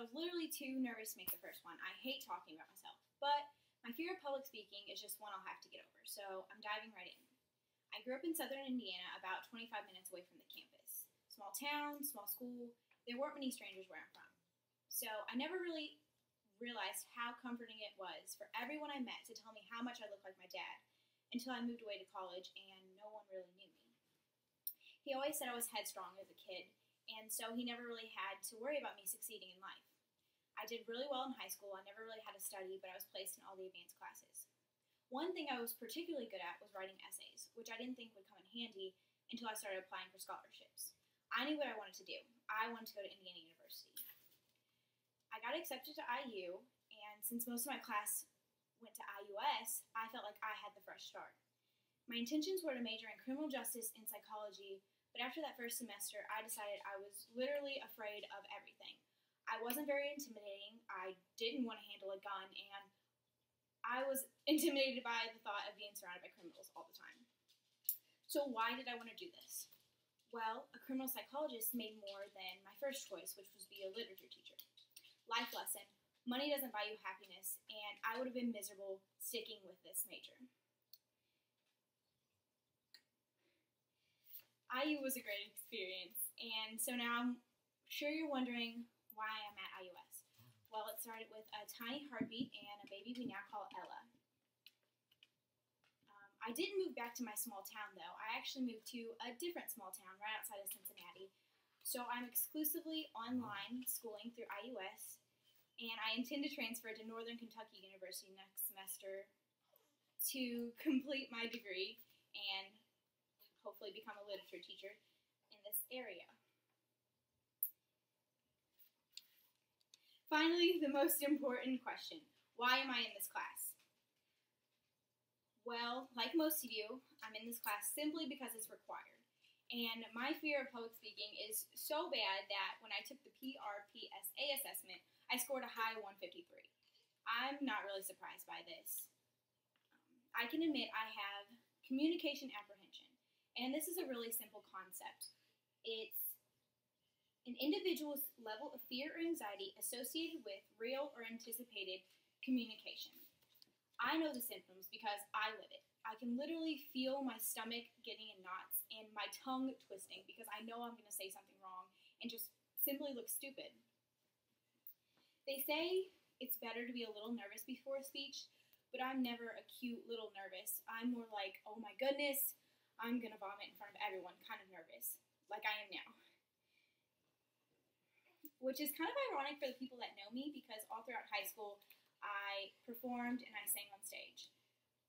I was literally too nervous to make the first one. I hate talking about myself, but my fear of public speaking is just one I'll have to get over, so I'm diving right in. I grew up in southern Indiana, about 25 minutes away from the campus. Small town, small school, there weren't many strangers where I'm from. So I never really realized how comforting it was for everyone I met to tell me how much I looked like my dad until I moved away to college and no one really knew me. He always said I was headstrong as a kid, and so he never really had to worry about me succeeding in life. I did really well in high school. I never really had to study, but I was placed in all the advanced classes. One thing I was particularly good at was writing essays, which I didn't think would come in handy until I started applying for scholarships. I knew what I wanted to do. I wanted to go to Indiana University. I got accepted to IU, and since most of my class went to IUS, I felt like I had the fresh start. My intentions were to major in criminal justice and psychology, but after that first semester, I decided I was literally afraid of everything. I wasn't very intimidating, I didn't want to handle a gun, and I was intimidated by the thought of being surrounded by criminals all the time. So why did I want to do this? Well, a criminal psychologist made more than my first choice, which was to be a literature teacher. Life lesson, money doesn't buy you happiness, and I would have been miserable sticking with this major. IU was a great experience, and so now I'm sure you're wondering why I'm at IUS. Well, it started with a tiny heartbeat and a baby we now call Ella. I didn't move back to my small town, though. I actually moved to a different small town right outside of Cincinnati. So I'm exclusively online schooling through IUS, and I intend to transfer to Northern Kentucky University next semester to complete my degree and hopefully become a literature teacher in this area. Finally, the most important question. Why am I in this class? Well, like most of you, I'm in this class simply because it's required. And my fear of public speaking is so bad that when I took the PRPSA assessment, I scored a high 153. I'm not really surprised by this. I can admit I have communication apprehension. And this is a really simple concept. It's an individual's level of fear or anxiety associated with real or anticipated communication. I know the symptoms because I live it. I can literally feel my stomach getting in knots and my tongue twisting because I know I'm going to say something wrong and just simply look stupid. They say it's better to be a little nervous before a speech, but I'm never a cute little nervous. I'm more like, oh my goodness, I'm going to vomit in front of everyone, kind of nervous, like I am now. Which is kind of ironic for the people that know me because all throughout high school, I performed and I sang on stage.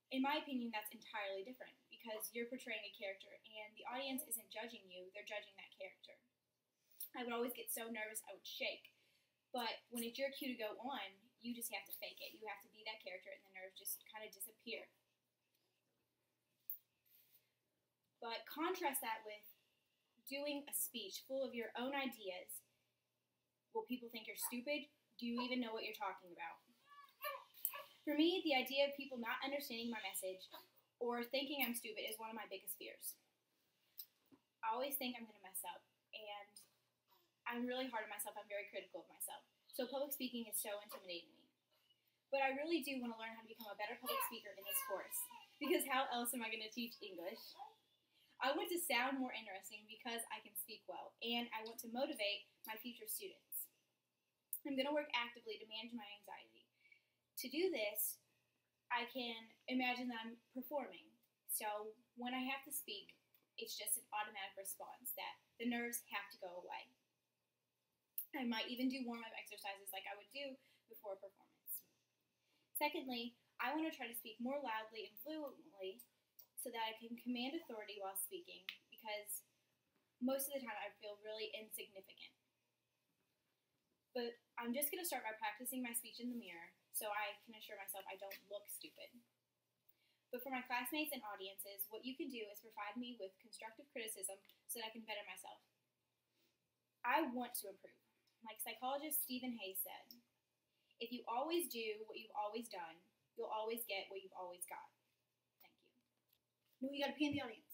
In my opinion, that's entirely different because you're portraying a character and the audience isn't judging you, they're judging that character. I would always get so nervous I would shake. But when it's your cue to go on, you just have to fake it. You have to be that character and the nerves just kind of disappear. But contrast that with doing a speech full of your own ideas. Will people think you're stupid? Do you even know what you're talking about? For me, the idea of people not understanding my message or thinking I'm stupid is one of my biggest fears. I always think I'm going to mess up, and I'm really hard on myself. I'm very critical of myself. So public speaking is so intimidating to me. But I really do want to learn how to become a better public speaker in this course, because how else am I going to teach English? I want to sound more interesting because I can speak well, and I want to motivate my future students. I'm going to work actively to manage my anxiety. To do this, I can imagine that I'm performing. So when I have to speak, it's just an automatic response that the nerves have to go away. I might even do warm-up exercises like I would do before a performance. Secondly, I want to try to speak more loudly and fluently so that I can command authority while speaking, because most of the time I feel really insignificant. But I'm just going to start by practicing my speech in the mirror so I can assure myself I don't look stupid. But for my classmates and audiences, what you can do is provide me with constructive criticism so that I can better myself. I want to improve. Like psychologist Stephen Hayes said, if you always do what you've always done, you'll always get what you've always got. Thank you. No, you gotta pee in the audience.